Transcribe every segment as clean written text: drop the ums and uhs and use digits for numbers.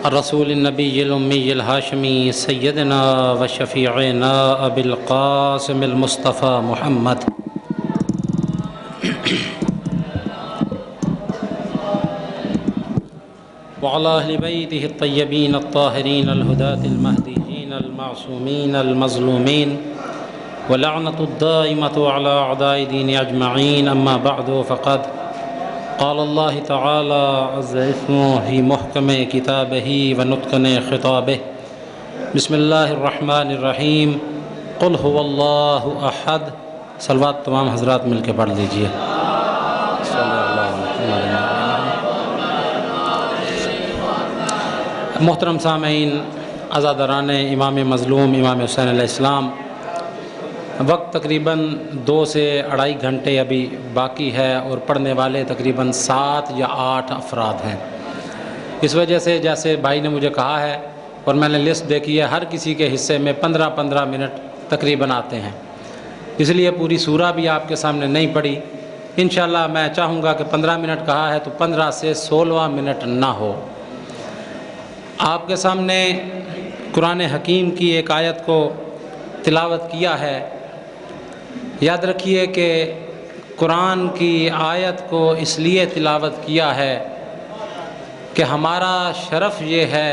الرسول النبی الأمی الہاشمی سیدنا و شفیعنا ابی القاسم المصطفى محمد وعلى أهل بيته الطيبين الطاهرين الهداة المهديين المعصومين المظلومين ولعنة الدائمة على أعداء الدين أجمعين. أما بعد فقد قال الله تعالى عز اسمه في محكم كتابه ونتقن خطابه. بسم الله الرحمن الرحيم. قل هو الله أحد. صلوات تمام حضرات مل کے پڑھ لیجئے. محترم سامعین، عزاداران امام مظلوم امام حسین علیہ السلام، وقت تقریباً 2 سے 2.5 گھنٹے ابھی باقی ہے اور پڑھنے والے تقریباً 7 یا 8 افراد ہیں. اس وجہ سے جیسے بھائی نے مجھے کہا ہے اور میں نے لسٹ دیکھی ہے، ہر کسی کے حصے میں 15-15 منٹ تقریباً آتے ہیں. اس لیے پوری سورہ بھی آپ کے سامنے نہیں پڑھی. انشاءاللہ میں چاہوں گا کہ 15 منٹ کہا ہے تو 15 سے 16 منٹ نہ ہو. آپ کے سامنے قرآن حکیم کی ایک آیت کو تلاوت کیا ہے. یاد رکھیے کہ قرآن کی آیت کو اس لیے تلاوت کیا ہے کہ ہمارا شرف یہ ہے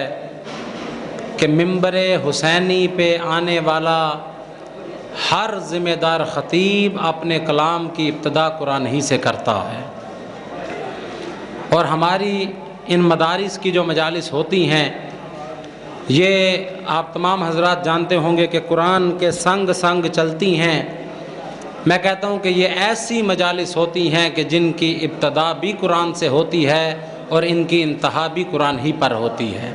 کہ منبر حسینی پہ آنے والا ہر ذمہ دار خطیب اپنے کلام کی ابتدا قرآن ہی سے کرتا ہے. اور ہماری ان مدارس کی جو مجالس ہوتی ہیں، یہ آپ تمام حضرات جانتے ہوں گے کہ قرآن کے سنگ سنگ چلتی ہیں. میں کہتا ہوں کہ یہ ایسی مجالس ہوتی ہیں کہ جن کی ابتدا بھی قرآن سے ہوتی ہے اور ان کی انتہا بھی قرآن ہی پر ہوتی ہے.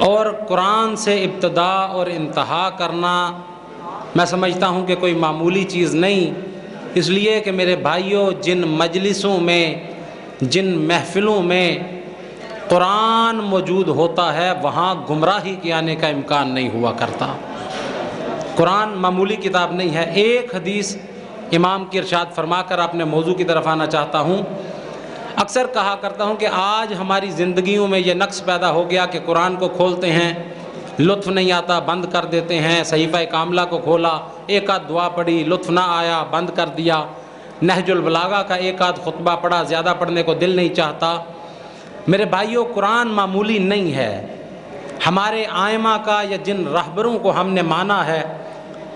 اور قرآن سے ابتدا اور انتہا کرنا میں سمجھتا ہوں کہ کوئی معمولی چیز نہیں. اس لیے کہ میرے بھائیوں، جن مجلسوں میں، جن محفلوں میں قرآن موجود ہوتا ہے وہاں گمراہی کے آنے کا امکان نہیں ہوا کرتا. قرآن معمولی کتاب نہیں ہے. ایک حدیث امام کی ارشاد فرما کر اپنے موضوع کی طرف آنا چاہتا ہوں. اکثر کہا کرتا ہوں کہ آج ہماری زندگیوں میں یہ نقص پیدا ہو گیا کہ قرآن کو کھولتے ہیں، لطف نہیں آتا، بند کر دیتے ہیں. صحیفہ کاملہ کو کھولا، ایک آدھ دعا پڑھی، لطف نہ آیا، بند کر دیا. نہج البلاغہ کا ایک آدھ خطبہ پڑھا، زیادہ پڑھنے کو دل نہیں چاہتا. میرے بھائیوں، قرآن معمولی نہیں ہے. ہمارے آئمہ کا یا جن رہبروں کو ہم نے مانا ہے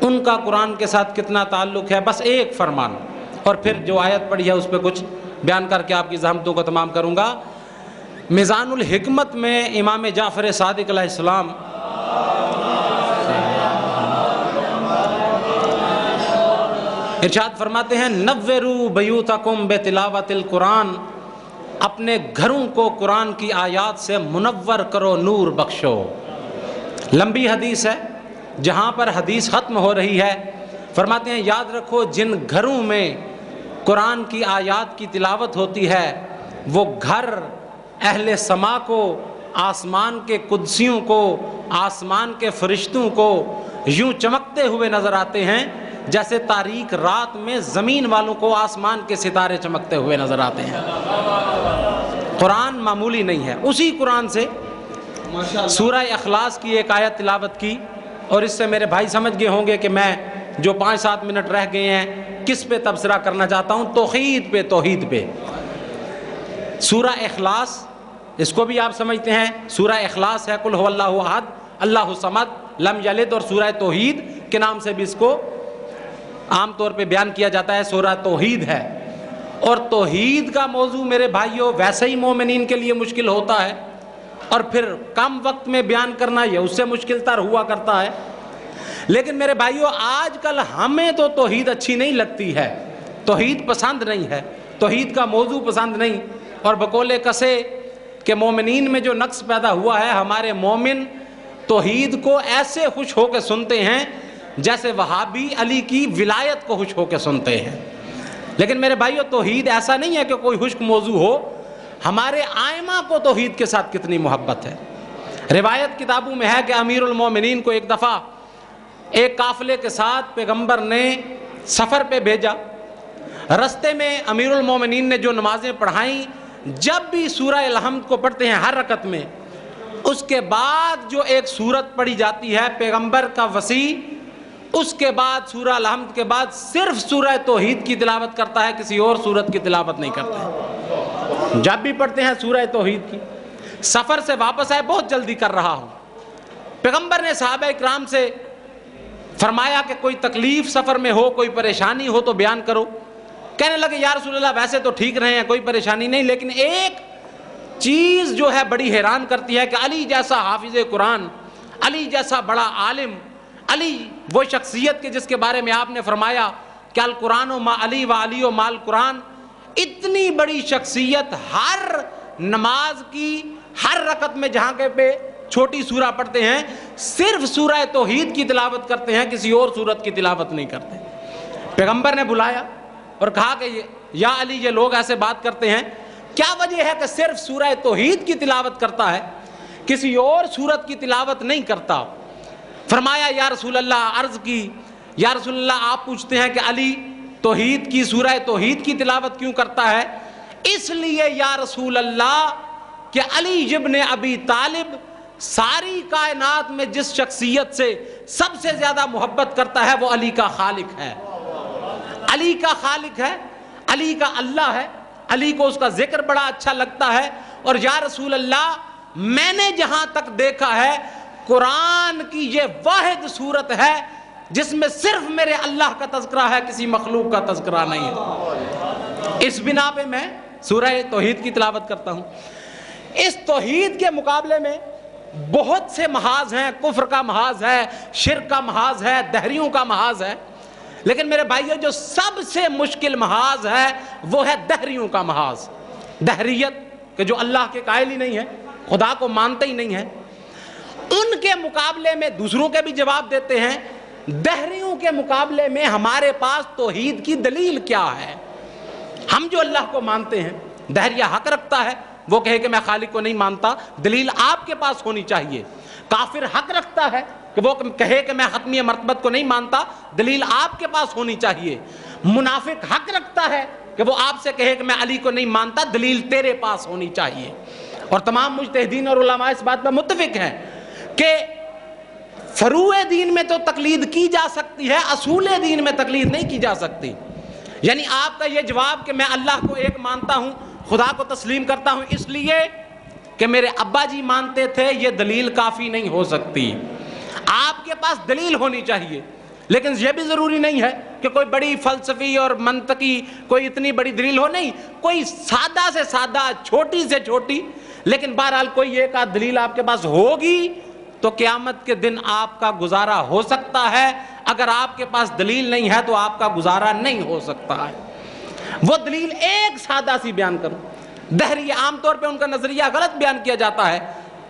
ان کا قرآن کے ساتھ کتنا تعلق ہے؟ بس ایک فرمان، اور پھر جو آیت پڑھی ہے اس پہ کچھ بیان کر کے آپ کی زحمتوں کو تمام کروں گا. میزان الحکمت میں امام جعفر صادق علیہ السلام ارشاد فرماتے ہیں، نوّروا بیوتکم بتلاوت القرآن، اپنے گھروں کو قرآن کی آیات سے منور کرو، نور بخشو. لمبی حدیث ہے، جہاں پر حدیث ختم ہو رہی ہے فرماتے ہیں یاد رکھو جن گھروں میں قرآن کی آیات کی تلاوت ہوتی ہے وہ گھر اہل سما کو، آسمان کے قدسیوں کو، آسمان کے فرشتوں کو یوں چمکتے ہوئے نظر آتے ہیں جیسے تاریک رات میں زمین والوں کو آسمان کے ستارے چمکتے ہوئے نظر آتے ہیں. قرآن معمولی نہیں ہے. اسی قرآن سے سورہ اخلاص کی ایک آیت تلاوت کی، اور اس سے میرے بھائی سمجھ گئے ہوں گے کہ میں جو 5-7 منٹ رہ گئے ہیں کس پہ تبصرہ کرنا چاہتا ہوں. توحید پہ. سورہ اخلاص، اس کو بھی آپ سمجھتے ہیں سورہ اخلاص ہے. قل هو اللہ احد اللہ الصمد لم یلد، اور سورہ توحید کے نام سے بھی اس کو عام طور پہ بیان کیا جاتا ہے. سورہ توحید ہے. اور توحید کا موضوع میرے بھائیوں ویسے ہی مومنین کے لیے مشکل ہوتا ہے، اور پھر کم وقت میں بیان کرنا یہ اس سے مشکل تر ہوا کرتا ہے. لیکن میرے بھائیوں آج کل ہمیں تو توحید اچھی نہیں لگتی ہے، توحید پسند نہیں ہے، توحید کا موضوع پسند نہیں. اور بقول کسے کہ مومنین میں جو نقص پیدا ہوا ہے، ہمارے مومن توحید کو ایسے خوش ہو کے سنتے ہیں جیسے وہابی علی کی ولایت کو خوش ہو کے سنتے ہیں. لیکن میرے بھائیوں توحید ایسا نہیں ہے کہ کوئی خشک موضوع ہو. ہمارے آئمہ کو توحید کے ساتھ کتنی محبت ہے. روایت کتابوں میں ہے کہ امیر المومنین کو ایک دفعہ ایک قافلے کے ساتھ پیغمبر نے سفر پہ بھیجا. رستے میں امیر المومنین نے جو نمازیں پڑھائیں، جب بھی سورہ الحمد کو پڑھتے ہیں ہر رکعت میں اس کے بعد جو ایک سورت پڑھی جاتی ہے پیغمبر کا وصی، اس کے بعد سورہ الحمد کے بعد صرف سورہ توحید کی تلاوت کرتا ہے، کسی اور سورت کی تلاوت نہیں کرتا ہے۔ جب بھی پڑھتے ہیں سورہ توحید کی۔ سفر سے واپس آئے، بہت جلدی کر رہا ہوں، پیغمبر نے صحابہ اکرام سے فرمایا کہ کوئی تکلیف سفر میں ہو، کوئی پریشانی ہو تو بیان کرو۔ کہنے لگے یا رسول اللہ ویسے تو ٹھیک رہے ہیں، کوئی پریشانی نہیں، لیکن ایک چیز جو ہے بڑی حیران کرتی ہے کہ علی جیسا حافظ قرآن، علی جیسا بڑا عالم، علی وہ شخصیت کے جس کے بارے میں آپ نے فرمایا کہ القرآن و ما علی و علی و مال قرآن، اتنی بڑی شخصیت ہر نماز کی ہر رکعت میں جہاں کے پہ چھوٹی سورہ پڑھتے ہیں، صرف سورہ توحید کی تلاوت کرتے ہیں، کسی اور سورت کی تلاوت نہیں کرتے۔ پیغمبر نے بلایا اور کہا کہ یا علی یہ لوگ ایسے بات کرتے ہیں، کیا وجہ ہے کہ صرف سورہ توحید کی تلاوت کرتا ہے، کسی اور سورت کی تلاوت نہیں کرتا؟ فرمایا یا رسول اللہ، عرض کی یا رسول اللہ آپ پوچھتے ہیں کہ علی توحید کی سورہ توحید کی تلاوت کیوں کرتا ہے؟ اس لیے یا رسول اللہ کہ علی ابن ابی طالب ساری کائنات میں جس شخصیت سے سب سے زیادہ محبت کرتا ہے وہ علی کا خالق ہے، علی کا خالق ہے، علی کا اللہ ہے، علی کو اس کا ذکر بڑا اچھا لگتا ہے۔ اور یا رسول اللہ میں نے جہاں تک دیکھا ہے قرآن کی یہ واحد صورت ہے جس میں صرف میرے اللہ کا تذکرہ ہے، کسی مخلوق کا تذکرہ نہیں ہے۔ اس بنا پہ میں سورہ توحید کی تلاوت کرتا ہوں۔ اس توحید کے مقابلے میں بہت سے محاذ ہیں، کفر کا محاذ ہے، شرک کا محاذ ہے، دہریوں کا محاذ ہے، لیکن میرے بھائیو جو سب سے مشکل محاذ ہے وہ ہے دہریوں کا محاذ۔ دہریت کہ جو اللہ کے قائل ہی نہیں ہے، خدا کو مانتے ہی نہیں ہے، ان کے مقابلے میں دوسروں کے بھی جواب دیتے ہیں، دہریوں کے مقابلے میں ہمارے پاس توحید کی دلیل کیا ہے؟ ہم جو اللہ کو مانتے ہیں، دہریہ حق رکھتا ہے وہ کہے کہ میں خالق کو نہیں مانتا، دلیل آپ کے پاس ہونی چاہیے۔ کافر حق رکھتا ہے کہ وہ کہے کہ میں حتمی مرتبت کو نہیں مانتا، دلیل آپ کے پاس ہونی چاہیے۔ منافق حق رکھتا ہے کہ وہ آپ سے کہے کہ میں علی کو نہیں مانتا، دلیل تیرے پاس ہونی چاہیے۔ اور تمام مجتہدین اور علماء اس بات پر متفق ہیں کہ فروع دین میں تو تقلید کی جا سکتی ہے، اصول دین میں تقلید نہیں کی جا سکتی۔ یعنی آپ کا یہ جواب کہ میں اللہ کو ایک مانتا ہوں، خدا کو تسلیم کرتا ہوں اس لیے کہ میرے ابا جی مانتے تھے، یہ دلیل کافی نہیں ہو سکتی۔ آپ کے پاس دلیل ہونی چاہیے، لیکن یہ بھی ضروری نہیں ہے کہ کوئی بڑی فلسفی اور منطقی کوئی اتنی بڑی دلیل ہو، نہیں، کوئی سادہ سے سادہ، چھوٹی سے چھوٹی، لیکن بہرحال کوئی ایک آدھ دلیل آپ کے پاس ہوگی تو قیامت کے دن آپ کا گزارا ہو سکتا ہے۔ اگر آپ کے پاس دلیل نہیں ہے تو آپ کا گزارا نہیں ہو سکتا ہے۔ وہ دلیل ایک سادہ سی بیان کروں۔ دہریہ عام طور پہ ان کا نظریہ غلط بیان کیا جاتا ہے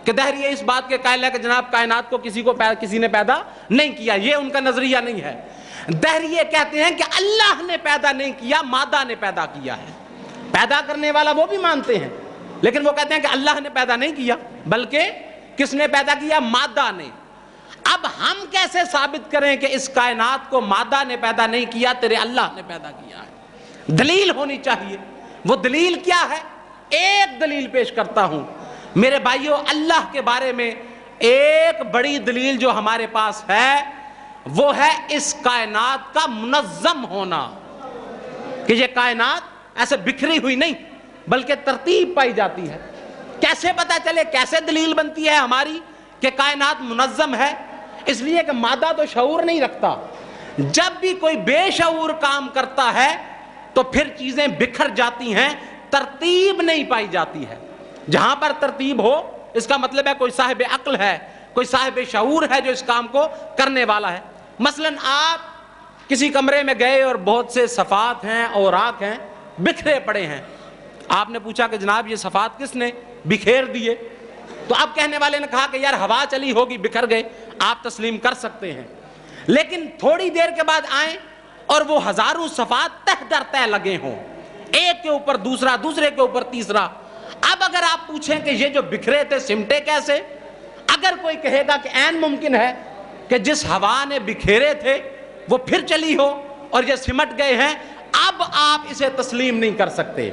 کہ دہریہ اس بات کے قائل ہے کہ جناب کائنات کو کسی نے پیدا نہیں کیا، یہ ان کا نظریہ نہیں ہے۔ دہریہ کہتے ہیں کہ اللہ نے پیدا نہیں کیا، مادہ نے پیدا کیا ہے۔ پیدا کرنے والا وہ بھی مانتے ہیں، لیکن وہ کہتے ہیں کہ اللہ نے پیدا نہیں کیا، بلکہ کس نے پیدا کیا؟ مادہ نے۔ اب ہم کیسے ثابت کریں کہ اس کائنات کو مادہ نے پیدا نہیں کیا، تیرے اللہ نے پیدا کیا ہے؟ دلیل ہونی چاہیے۔ وہ دلیل کیا ہے؟ ایک دلیل پیش کرتا ہوں میرے بھائیو، اللہ کے بارے میں ایک بڑی دلیل جو ہمارے پاس ہے وہ ہے اس کائنات کا منظم ہونا، کہ یہ کائنات ایسے بکھری ہوئی نہیں بلکہ ترتیب پائی جاتی ہے۔ کیسے پتہ چلے، کیسے دلیل بنتی ہے ہماری کہ کائنات منظم ہے؟ اس لیے کہ مادہ تو شعور نہیں رکھتا، جب بھی کوئی بے شعور کام کرتا ہے تو پھر چیزیں بکھر جاتی ہیں، ترتیب نہیں پائی جاتی ہے۔ جہاں پر ترتیب ہو اس کا مطلب ہے کوئی صاحب عقل ہے، کوئی صاحب شعور ہے جو اس کام کو کرنے والا ہے۔ مثلا آپ کسی کمرے میں گئے اور بہت سے صفات ہیں، اوراق ہیں، بکھرے پڑے ہیں، آپ نے پوچھا کہ جناب یہ صفات کس نے بکھیر دیے؟ تو اب کہنے والے نے کہا کہ یار ہوا چلی ہوگی بکھر گئے، آپ تسلیم کر سکتے ہیں۔ لیکن تھوڑی دیر کے بعد آئیں اور وہ ہزاروں صفات تہ در تہ لگے ہوں، ایک کے اوپر دوسرا، دوسرے کے اوپر تیسرا۔ اب اگر آپ پوچھیں کہ یہ جو بکھرے تھے سمٹے کیسے، اگر کوئی کہے گا کہ عین ممکن ہے کہ جس ہوا نے بکھیرے تھے وہ پھر چلی ہو اور یہ سمٹ گئے ہیں، اب آپ اسے تسلیم نہیں کر سکتے۔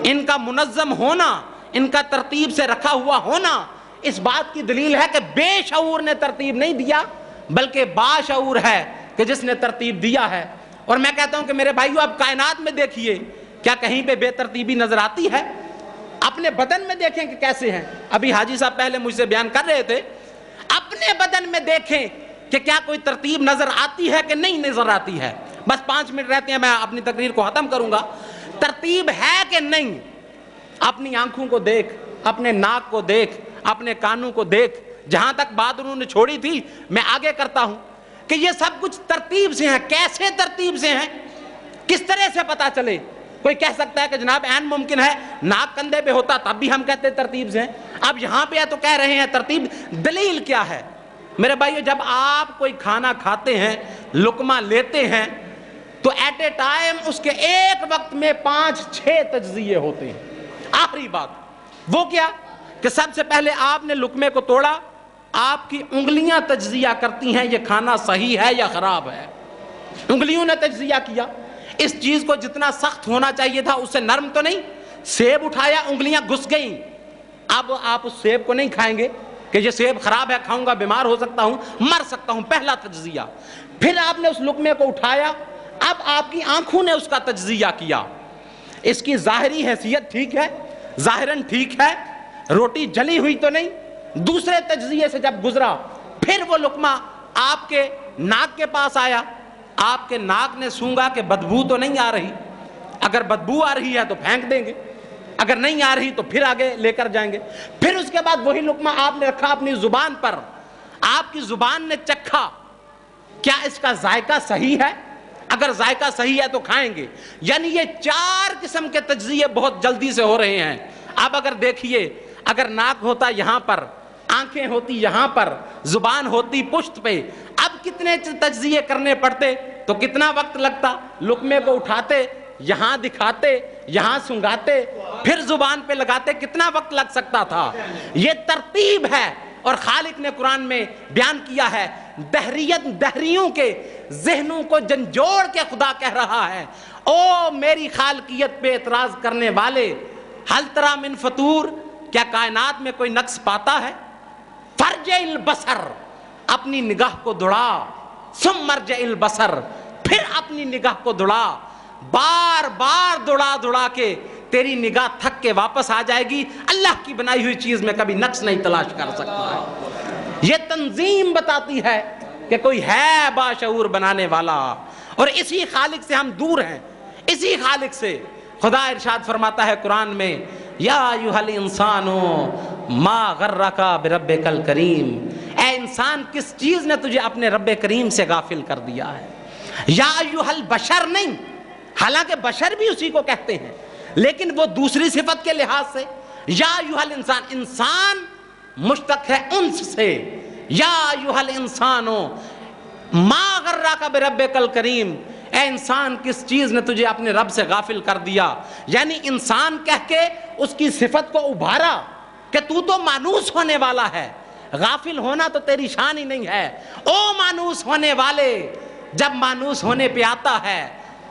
ان کا منظم ہونا، ان کا ترتیب سے رکھا ہوا ہونا، اس بات کی دلیل ہے کہ بے شعور نے ترتیب نہیں دیا بلکہ باشعور ہے کہ جس نے ترتیب دیا ہے۔ اور میں کہتا ہوں کہ میرے بھائیو اب کائنات میں دیکھیے کیا کہیں پہ بے ترتیبی نظر آتی ہے؟ اپنے بدن میں دیکھیں کہ کیسے ہیں۔ ابھی حاجی صاحب پہلے مجھ سے بیان کر رہے تھے، اپنے بدن میں دیکھیں کہ کیا کوئی ترتیب نظر آتی ہے کہ نہیں نظر آتی ہے۔ بس 5 منٹ رہتے ہیں، میں اپنی تقریر کو ختم کروں گا۔ ترتیب ہے کہ نہیں؟ اپنی آنکھوں کو دیکھ، اپنے ناک کو دیکھ، اپنے کانوں کو دیکھ۔ جہاں تک بات انہوں نے چھوڑی تھی میں آگے کرتا ہوں کہ یہ سب کچھ ترتیب سے ہیں۔ کیسے ترتیب سے ہیں؟ کس طرح سے پتا چلے؟ کوئی کہہ سکتا ہے کہ جناب عین ممکن ہے ناک کندھے پہ ہوتا تب بھی ہم کہتے ترتیب سے ہیں، اب یہاں پہ ہے تو کہہ رہے ہیں ترتیب۔ دلیل کیا ہے؟ میرے بھائیو جب آپ کوئی کھانا کھاتے ہیں، لقمہ لیتے ہیں، تو ایٹ اے ٹائم اس کے ایک وقت میں 5-6 تجزیے ہوتے ہیں۔ آخری بات وہ کیا کہ سب سے پہلے آپ نے لقمے کو توڑا، آپ کی انگلیاں تجزیہ کرتی ہیں یہ کھانا صحیح ہے یا خراب ہے۔ انگلیوں نے تجزیہ کیا، اس چیز کو جتنا سخت ہونا چاہیے تھا اس سے نرم تو نہیں۔ سیب اٹھایا، انگلیاں گھس گئیں، اب آپ اس سیب کو نہیں کھائیں گے کہ یہ سیب خراب ہے، کھاؤں گا بیمار ہو سکتا ہوں، مر سکتا ہوں، پہلا تجزیہ۔ پھر آپ نے اس لقمے کو اٹھایا، اب آپ کی آنکھوں نے اس کا تجزیہ کیا، اس کی ظاہری حیثیت ٹھیک ہے، ظاہراً ٹھیک ہے، روٹی جلی ہوئی تو نہیں۔ دوسرے تجزیے سے جب گزرا پھر وہ لقمہ آپ کے ناک کے پاس آیا، آپ کے ناک نے سونگا کہ بدبو تو نہیں آ رہی، اگر بدبو آ رہی ہے تو پھینک دیں گے، اگر نہیں آ رہی تو پھر آگے لے کر جائیں گے۔ پھر اس کے بعد وہی لقمہ آپ نے رکھا اپنی زبان پر، آپ کی زبان نے چکھا، کیا اس کا ذائقہ صحیح ہے؟ اگر ذائقہ صحیح ہے تو کھائیں گے۔ یعنی یہ 4 قسم کے تجزیے بہت جلدی سے ہو رہے ہیں۔ اب اگر دیکھیے، اگر ناک ہوتا یہاں پر، آنکھیں ہوتی یہاں پر، زبان ہوتی پشت پہ، اب کتنے تجزیے کرنے پڑتے تو کتنا وقت لگتا؟ لقمے کو اٹھاتے، یہاں دکھاتے، یہاں سنگاتے، پھر زبان پہ لگاتے، کتنا وقت لگ سکتا تھا؟ یہ ترتیب ہے۔ اور خالق نے قرآن میں بیان کیا ہے، دہریوں کے ذہنوں کو جھنجھوڑ کے خدا کہہ رہا ہے، او میری خالقیت پہ اعتراض کرنے والے، حل تری من فطور، کیا کائنات میں کوئی نقص پاتا ہے؟ فرجع البصر، اپنی نگاہ کو دوڑا، ثم مرجع البصر، پھر اپنی نگاہ کو دوڑا، بار بار دوڑا کے تیری نگاہ تھک کے واپس آ جائے گی۔ اللہ کی بنائی ہوئی چیز میں کبھی نقص نہیں تلاش کر سکتا ہے۔ یہ تنظیم بتاتی ہے کہ کوئی ہے باشعور بنانے والا، اور اسی خالق سے ہم دور ہیں، اسی خالق سے۔ خدا ارشاد فرماتا ہے قرآن میں، یا ایھا الانسان ما غرک بربک الکریم، اے انسان کس چیز نے تجھے اپنے رب کریم سے غافل کر دیا ہے۔ یا ایھا البشر نہیں، حالانکہ بشر بھی اسی کو کہتے ہیں لیکن وہ دوسری صفت کے لحاظ سے۔ یا ایھا الانسان، انسان مشتق ہے انس سے، یا ایھا الانسان ما غرک بربک الکریم، اے انسان کس چیز نے تجھے اپنے رب سے غافل کر دیا۔ یعنی انسان کہہ کے اس کی صفت کو ابھارا کہ تو مانوس ہونے والا ہے، غافل ہونا تو تیری شان ہی نہیں ہے۔ او مانوس ہونے والے، جب مانوس ہونے پہ آتا ہے،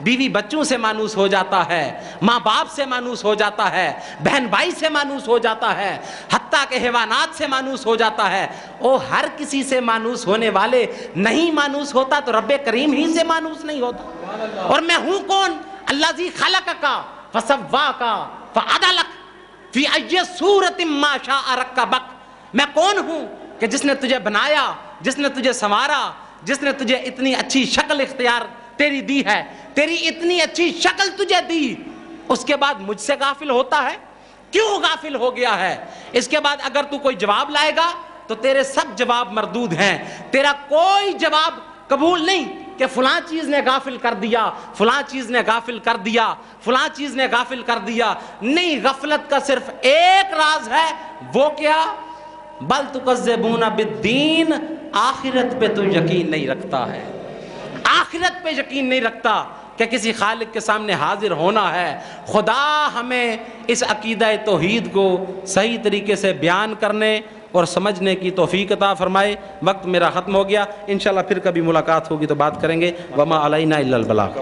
بیوی بچوں سے مانوس ہو جاتا ہے، ماں باپ سے مانوس ہو جاتا ہے، بہن بھائی سے مانوس ہو جاتا ہے، حتیٰ کہ حیوانات سے مانوس ہو جاتا ہے۔ او ہر کسی سے مانوس ہونے والے، نہیں مانوس ہوتا تو رب کریم ہی سے مانوس نہیں ہوتا۔ اور میں ہوں کون؟ الذی خلقک فسواک فعدلک فی ای صورۃ ما شاء رکبک، میں کون ہوں کہ جس نے تجھے بنایا، جس نے تجھے سنوارا، جس نے تجھے اتنی اچھی شکل اختیار تیری دی ہے، تیری اتنی اچھی شکل تجھے دی، اس کے بعد مجھ سے غافل ہوتا ہے؟ کیوں غافل ہو گیا ہے؟ اس کے بعد اگر تو کوئی جواب لائے گا تو تیرے سب جواب مردود ہیں، تیرا کوئی جواب قبول نہیں کہ فلاں چیز نے غافل کر دیا، فلاں چیز نے غافل کر دیا، فلاں چیز نے غافل کر دیا۔ نہیں، غفلت کا صرف ایک راز ہے، وہ کیا؟ بل تکذبون بالدین، آخرت پہ تو یقین نہیں رکھتا ہے، آخرت پہ یقین نہیں رکھتا کہ کسی خالق کے سامنے حاضر ہونا ہے۔ خدا ہمیں اس عقیدہ توحید کو صحیح طریقے سے بیان کرنے اور سمجھنے کی توفیق عطا فرمائے۔ وقت میرا ختم ہو گیا، انشاءاللہ پھر کبھی ملاقات ہوگی تو بات کریں گے۔ وما علینا الا البلاغ۔